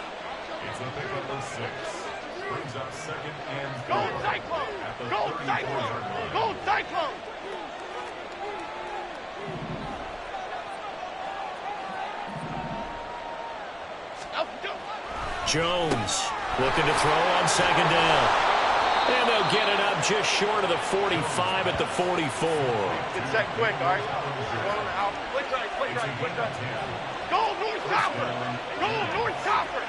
Go Cyclone! Go Cyclone! Go Cyclone!
Jones looking to throw on 2nd down. And they'll get it up just short of the 45 at the 44.
Get set quick, all right? Quick right. Go North Chopper! Go North Chopper!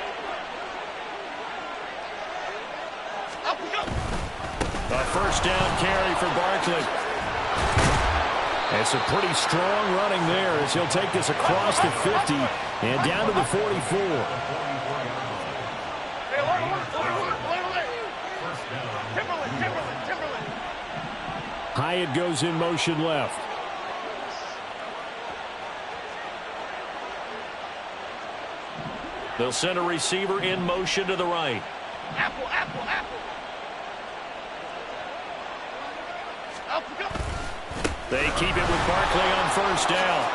Up we go!
A 1st down carry for Barkley. It's a pretty strong running there as he'll take this across the 50 and down to the 44. Hyatt goes in motion left. They'll send a receiver in motion to the right.
Apple.
They keep it with Barkley on 1st down.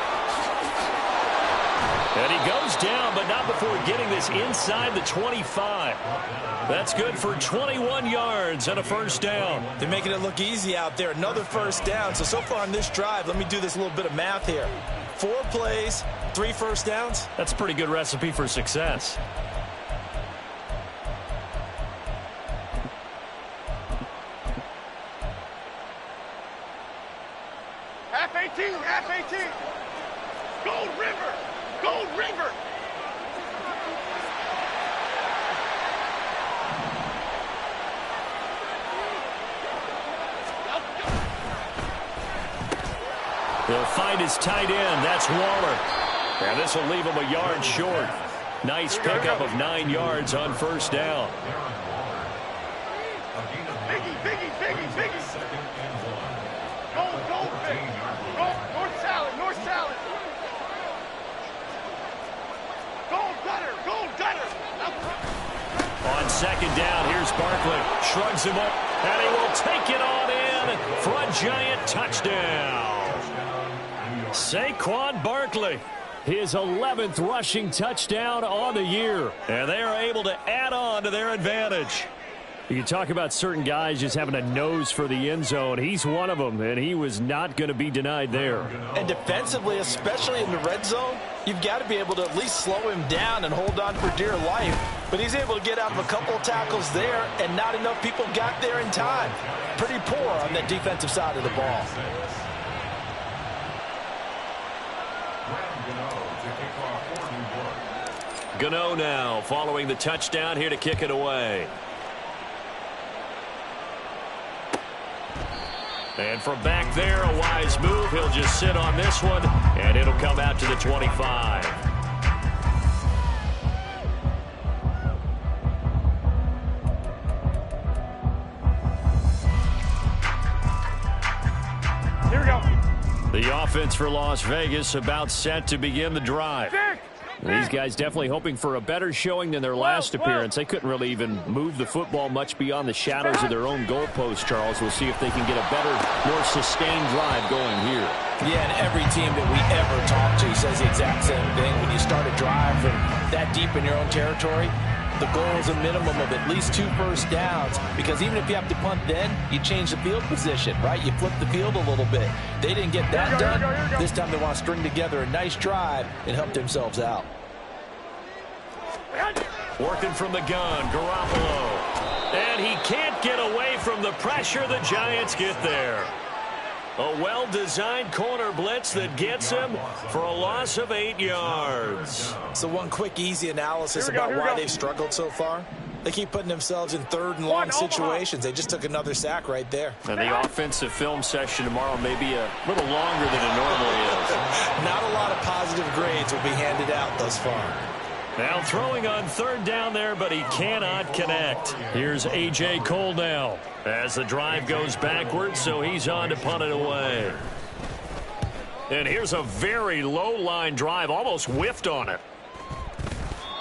And he goes down, but not before getting this inside the 25. That's good for 21 yards and a 1st down.
They're making it look easy out there. Another 1st down. So far on this drive, let me do this little bit of math here. 4 plays, 3 1st downs.
That's a pretty good recipe for success.
Half 18. Gold River! Gold River!
They'll find his tight end. That's Waller. And this will leave him a yard short. Nice pickup of 9 yards on 1st down.
Biggie. Gold big. North salad. Gold gutter.
On 2nd down, here's Barkley. Shrugs him up, and he will take it on in for a giant touchdown. Saquon Barkley, his 11th rushing touchdown on the year. And they are able to add on to their advantage. You can talk about certain guys just having a nose for the end zone. He's one of them, and he was not going to be denied there.
And defensively, especially in the red zone, you've got to be able to at least slow him down and hold on for dear life. But he's able to get out of a couple of tackles there, and not enough people got there in time. Pretty poor on that defensive side of the ball.
Gano now following the touchdown here to kick it away. And from back there, a wise move. He'll just sit on this one, and it'll come out to the 25.
Here we go.
The offense for Las Vegas about set to begin the drive. These guys definitely hoping for a better showing than their last appearance. They couldn't really even move the football much beyond the shadows of their own goalpost, Charles. We'll see if they can get a better, more sustained drive going here.
Yeah, and every team that we ever talk to says the exact same thing. When you start a drive from that deep in your own territory, the goal is a minimum of at least 2 first downs, because even if you have to punt then, you change the field position, right? You flip the field a little bit. They didn't get that done. This time they want to string together a nice drive and help themselves out.
Working from the gun, Garoppolo. And he can't get away from the pressure. The Giants get there. A well-designed corner blitz that gets him for a loss of 8 yards.
So one quick, easy analysis about why they've struggled so far. They keep putting themselves in third and long situations. They just took another sack right there.
And the offensive film session tomorrow may be a little longer than it normally is.
Not a lot of positive grades will be handed out thus far.
Now throwing on third down there, but he cannot connect. Here's A.J. Cole now as the drive goes backwards, so he's on to punt it away. And here's a very low-line drive, almost whiffed on it.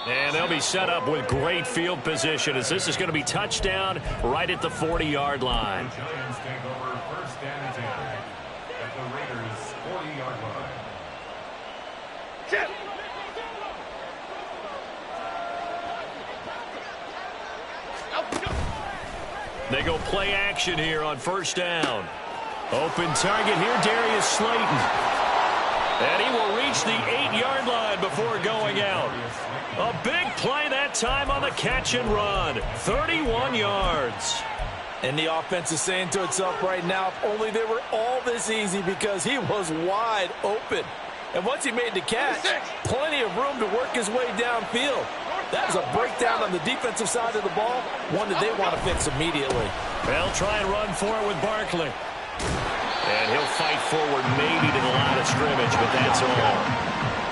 And they'll be set up with great field position as this is going to be touchdown right at the 40-yard line.
The Giants take over first down and 10 at the Raiders' 40-yard line.
Chip.
They go play action here on first down. Open target here, Darius Slayton. And he will reach the 8-yard line before going out. A big play that time on the catch and run. 31 yards.
And the offense is saying to itself right now, if only they were all this easy, because he was wide open. And once he made the catch, plenty of room to work his way downfield. That is a breakdown on the defensive side of the ball, one that they want to fix immediately.
They'll try and run for it with Barkley. And he'll fight forward maybe to the line of scrimmage, but that's all.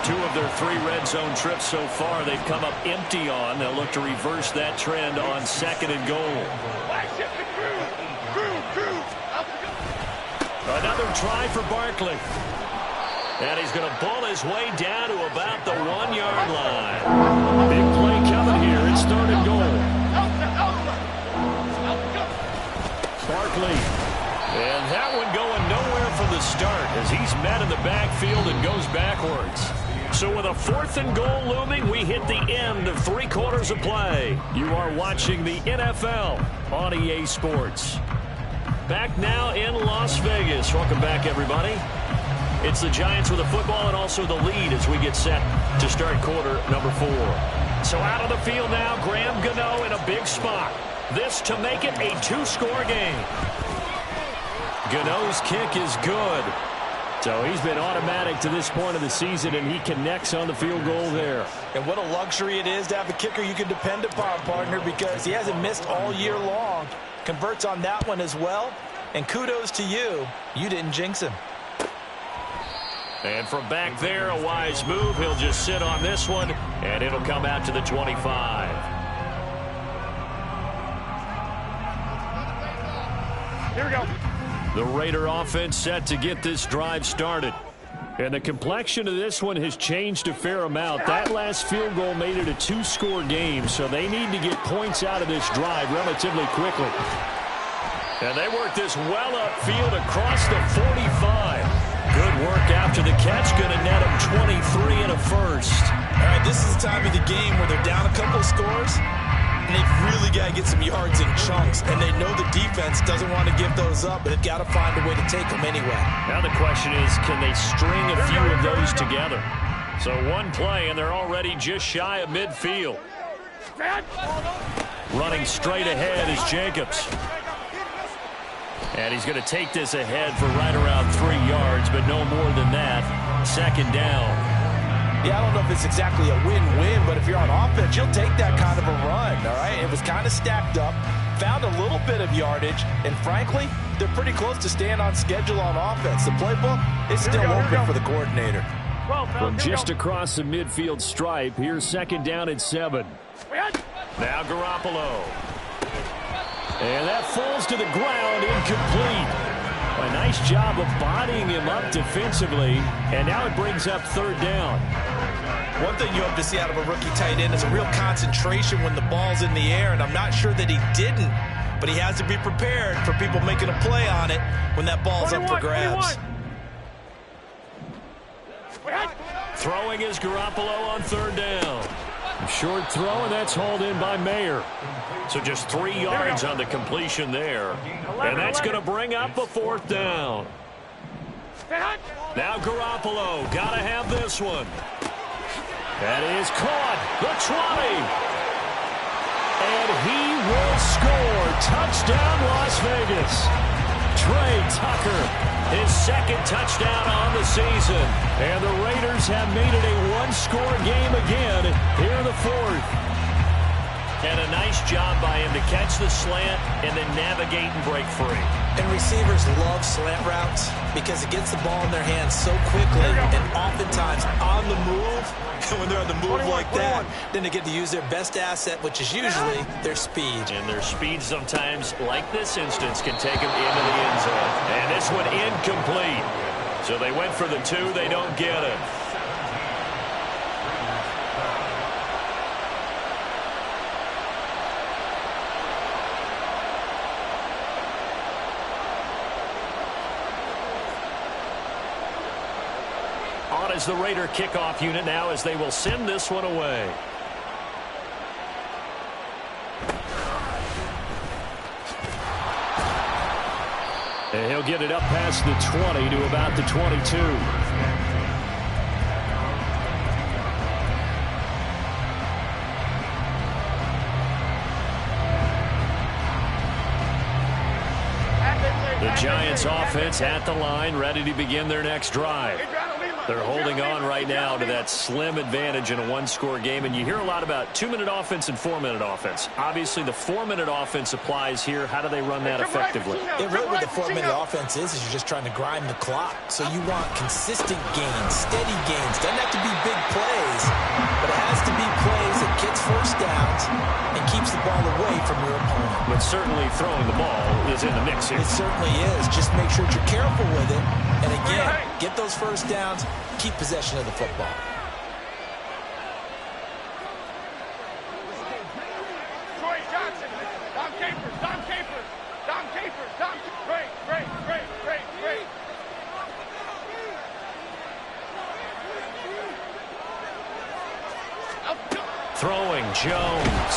2 of their 3 red zone trips so far they've come up empty on. They'll look to reverse that trend on 2nd and goal. Another try for Barkley. And he's going to bull his way down to about the 1-yard line. Big play coming here. It's 3rd and goal. Barkley. And that one going nowhere from the start as he's met in the backfield and goes backwards. So with a 4th and goal looming, we hit the end of 3 quarters of play. You are watching the NFL on EA Sports. Back now in Las Vegas. Welcome back, everybody. It's the Giants with the football and also the lead as we get set to start quarter number 4. So out of the field now, Graham Gano in a big spot. This to make it a 2-score game. Gano's kick is good. So he's been automatic to this point of the season, and he connects on the field goal there.
And what a luxury it is to have a kicker you can depend upon, partner, because he hasn't missed all year long. Converts on that one as well. And kudos to you. You didn't jinx him.
And from back there, a wise move. He'll just sit on this one, and it'll come out to the 25.
Here we go.
The Raider offense set to get this drive started. And the complexion of this one has changed a fair amount. That last field goal made it a 2-score game, so they need to get points out of this drive relatively quickly. And they work this well upfield across the 45. Good work after the catch. Going to net them 23 and a first.
All right, this is the time of the game where they're down a couple of scores. And they've really got to get some yards in chunks. And they know the defense doesn't want to give those up, but they've got to find a way to take them anyway.
Now the question is, can they string a few of those together? So one play, and they're already just shy of midfield. Running straight ahead is Jacobs. And he's going to take this ahead for right around 3 yards, but no more than that. 2nd down.
Yeah, I don't know if it's exactly a win-win, but if you're on offense, you'll take that kind of a run, all right? It was kind of stacked up, found a little bit of yardage, and frankly, they're pretty close to staying on schedule on offense. The playbook is still open for the coordinator.
From just across the midfield stripe, here's 2nd down and 7. Now Garoppolo. And that falls to the ground, incomplete. A nice job of bodying him up defensively, and now it brings up 3rd down.
One thing you hope to see out of a rookie tight end is a real concentration when the ball's in the air, and I'm not sure that he didn't, but he has to be prepared for people making a play on it when that ball's up for grabs.
Throwing is Garoppolo on 3rd down. A short throw, and that's hauled in by Mayer. So just 3 yards on the completion there. And that's going to bring up a 4th down. Now Garoppolo, got to have this one. That is caught. The 20. And he will score. Touchdown, Las Vegas. Trey Tucker, his 2nd touchdown on the season. And the Raiders have made it a 1-score game again here in the 4th. And a nice job by him to catch the slant and then navigate and break free.
And receivers love slant routes because it gets the ball in their hands so quickly and oftentimes on the move. And when they're on the move like that, then they get to use their best asset, which is usually their speed.
And their speed sometimes, like this instance, can take them into the end zone. And this one incomplete. So they went for the 2. They don't get it. On is the Raider kickoff unit now as they will send this one away. And he'll get it up past the 20 to about the 22. The Giants offense at the line, ready to begin their next drive. They're holding on right now to that slim advantage in a 1-score game, and you hear a lot about 2-minute offense and 4-minute offense. Obviously, the 4-minute offense applies here. How do they run that effectively?
Yeah, really what the 4-minute offense is you're just trying to grind the clock. So you want consistent gains, steady gains. Doesn't have to be big plays, but it has to be plays that gets first downs and keeps the ball away from your opponent.
But certainly throwing the ball is in the mix here.
It certainly is. Just make sure you're careful with it. And again, get those first downs, keep possession of the football.
Troy Johnson, Dom Capers, Dom Capers, Dom Capers, Dom Capers, great.
Throwing Jones.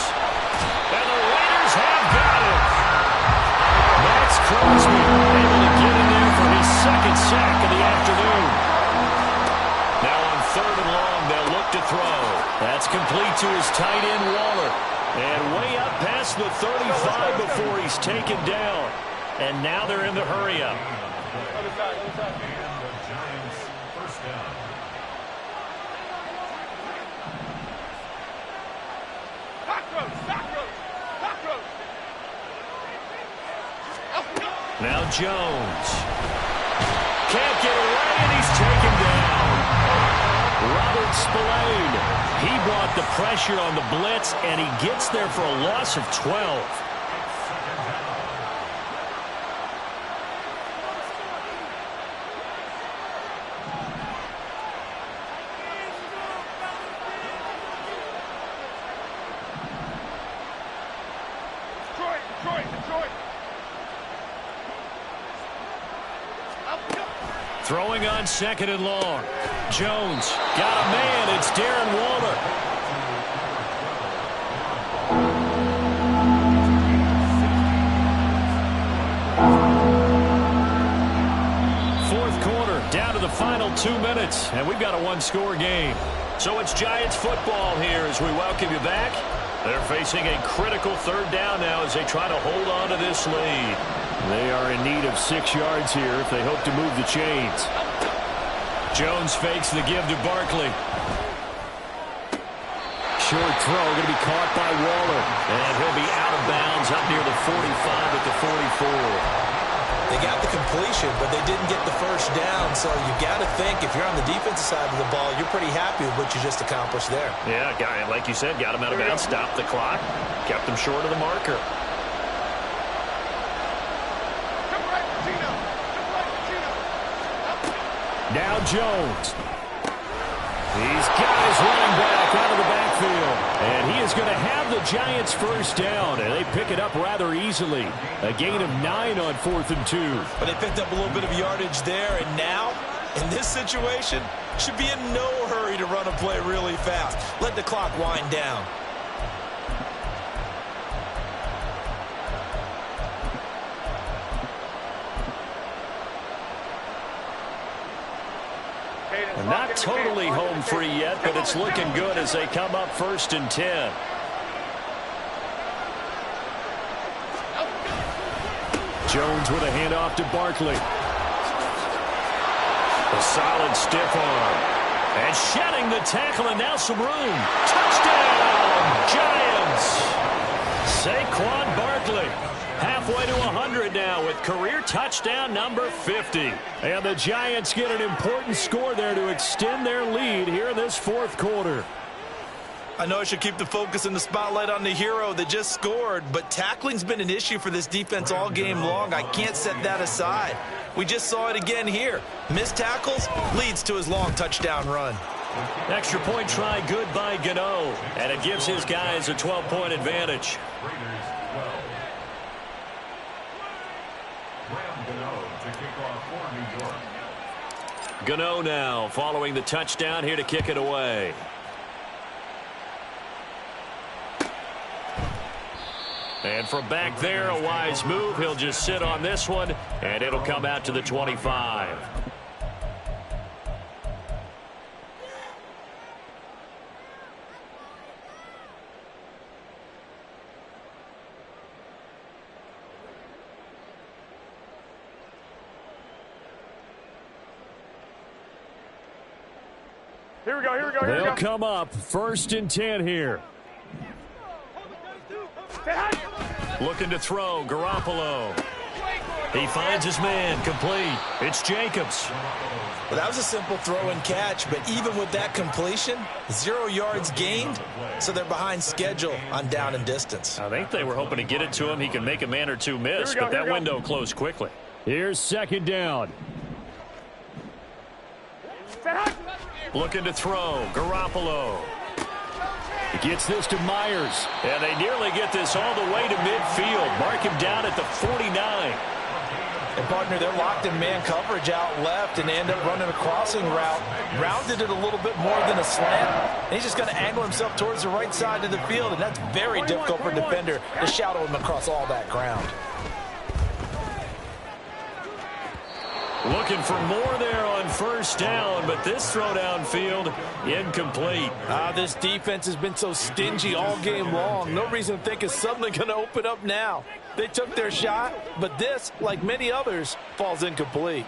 And the Raiders have got it. Max Crosby able to get in there for his 2nd sack of the afternoon. Now on 3rd and long, they'll look to throw. That's complete to his tight end, Waller. And way up past the 35 before he's taken down. And now they're in the hurry up.
Other side.
And the Giants' 1st down.
Now Jones. Can't get away, and he's taken down. Robert Spillane. He brought the pressure on the blitz, and he gets there for a loss of 12.
Detroit.
Throwing on 2nd and long. Jones got a man. It's Darren Waller. Fourth quarter, down to the final 2 minutes, and we've got a 1-score game. So it's Giants football here as we welcome you back. They're facing a critical 3rd down now as they try to hold on to this lead. They are in need of 6 yards here if they hope to move the chains. Jones fakes the give to Barkley. Short throw going to be caught by Waller. And he'll be out of bounds up near the 45 at the 44.
They got the completion, but they didn't get the first down. So you got to think if you're on the defensive side of the ball, you're pretty happy with what you just accomplished there.
Yeah, like you said, got him out of bounds, stopped the clock, kept him short of the marker.
Now Jones. He's got his running back out of the backfield. And he is going to have the Giants first down. And they pick it up rather easily. A gain of 9 on 4th and 2.
But they picked up a little bit of yardage there. And now, in this situation, should be in no hurry to run a play really fast. Let the clock wind down.
Not totally home free yet, but it's looking good as they come up 1st and 10. Jones with a handoff to Barkley. A solid stiff arm. And shedding the tackle, and now some room. Touchdown, Giants! Saquon Barkley. Halfway to 100 now with career touchdown number 50. And the Giants get an important score there to extend their lead here in this 4th quarter.
I know I should keep the focus and the spotlight on the hero that just scored, but tackling's been an issue for this defense all game long. I can't set that aside. We just saw it again here. Missed tackles leads to his long touchdown run.
Extra point try good by Gano, and it gives his guys a 12-point advantage. Gano now following the touchdown here to kick it away. And from back there, a wise move. He'll just sit on this one, and it'll come out to the 25.
Here we go.
They'll come up 1st and 10 here. Looking to throw, Garoppolo. He finds his man, complete. It's Jacobs.
Well, that was a simple throw and catch, but even with that completion, 0 yards gained, so they're behind schedule on down and distance.
I think they were hoping to get it to him. He can make a man or two miss, but that window closed quickly. Here's 2nd down. Looking to throw, Garoppolo. Gets this to Myers, and they nearly get this all the way to midfield. Mark him down at the 49.
And, partner, they're locked in man coverage out left, and they end up running a crossing route. Rounded it a little bit more than a slant. And he's just going to angle himself towards the right side of the field, and that's very difficult for a defender to shadow him across all that ground.
Looking for more there on 1st down, but this throw downfield incomplete.
This defense has been so stingy all game long. No reason to think it's suddenly going to open up now. They took their shot, but this, like many others, falls incomplete.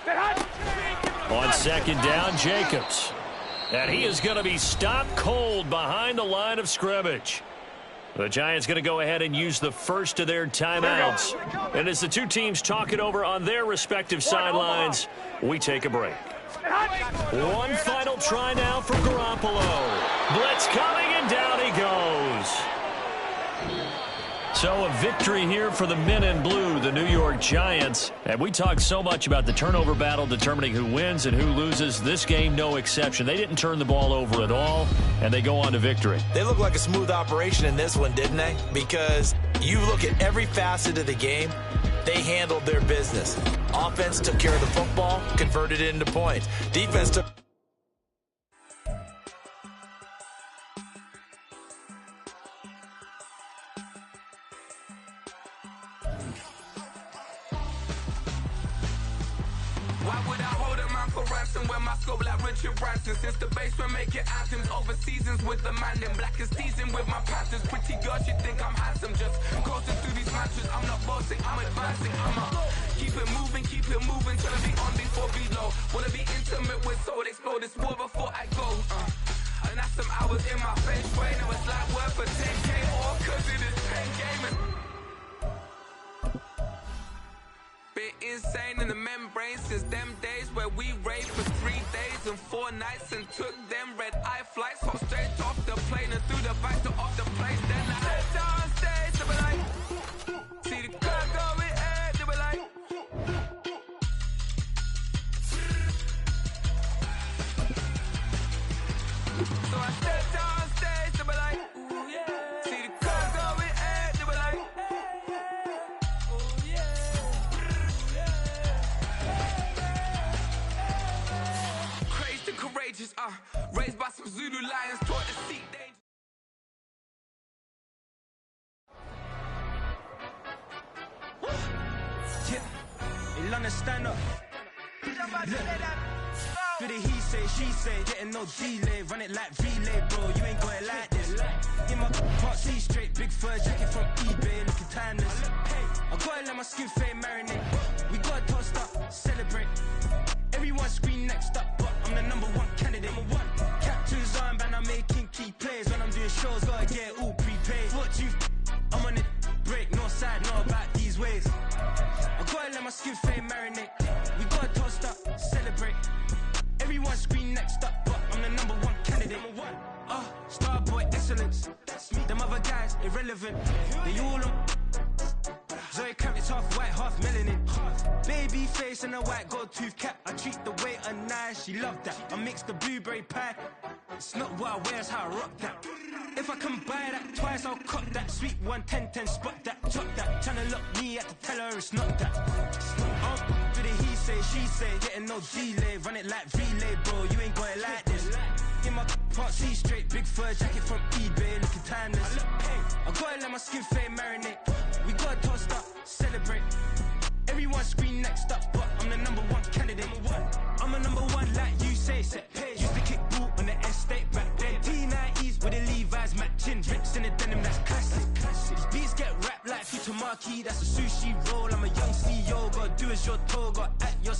On 2nd down, Jacobs. And he is going to be stopped cold behind the line of scrimmage. The Giants going to go ahead and use the first of their timeouts. And as the two teams talk it over on their respective sidelines, we take a break. One final try now for Garoppolo. Blitz coming, and down he goes. So a victory here for the men in blue, the New York Giants. And we talked so much about the turnover battle determining who wins and who loses. This game, no exception. They didn't turn the ball over at all, and they go on to victory.
They look like a smooth operation in this one, didn't they? Because you look at every facet of the game, they handled their business. Offense took care of the football, converted it into points. Defense took...
season when my scope like Richard Branson. Since the basement making anthems over seasons with the man in black is teasing with my Panthers. Pretty girl, she think I'm handsome. Just coasting through these matches. I'm not bossing, I'm advancing. Keep it moving till I be on before below. Wanna be intimate with soul, explore this war before I go. And that's some hours in my face way. Now it's like worth for 10K or cause it is 10 gaming. Been insane in the membrane since them days where we raved for 3 days and 4 nights and took them red eye flights. Hop straight off the plane and through the back door of the place. Then I head down stage, they were like, see the crowd going air, they were like. So I stepped down stage, they were like, ooh yeah. See the crowd going air, they were like, ooh yeah. Crazed and courageous, raised by some Zulu lions, taught to seek danger.
Yeah, in London, stand up. Do the he say, she say, getting no delay, run it like relay, bro, you ain't got it like this. In my part C straight, big fur jacket from eBay, looking timeless. I gotta let my skin fade marinate. We gotta toast up, celebrate. Everyone scream next up, but I'm the #1 candidate. Captain's armband, I'm making key plays. When I'm doing shows, gotta get it all prepaid. Fortune, I'm on it, break, no side, know about these ways. I gotta let my skin fade marinate. We gotta toast up, celebrate. Everyone scream next up, but I'm the #1 candidate. Starboy excellence. Them other guys irrelevant. They all on. Zoe Kravitz half white, half melanin. Baby face and a white gold tooth cap. I treat the waiter nice, she love that. I mix the blueberry pie. It's not what I wear, it's how I rock that. If I can buy that twice, I'll cut that. Sweet 110, spot that, chop that. Tryna look me at the tell her it's not that. Do the he say, she say, getting no delay, run it like relay, bro, you ain't got it like this. In my part C straight, big fur jacket from eBay, looking timeless. I gotta let my skin fade marinate. We gotta toast up, celebrate. Everyone scream next up, but I'm the #1 candidate. I'm a #1 like you say, set pace. Used to kick ball on the estate back then. T90s with the Levi's matching. Rips in the denim, that's classic. These beats get wrapped like Futamaki, that's a sushi roll. I'm a young CEO, gotta do as you're told, got at your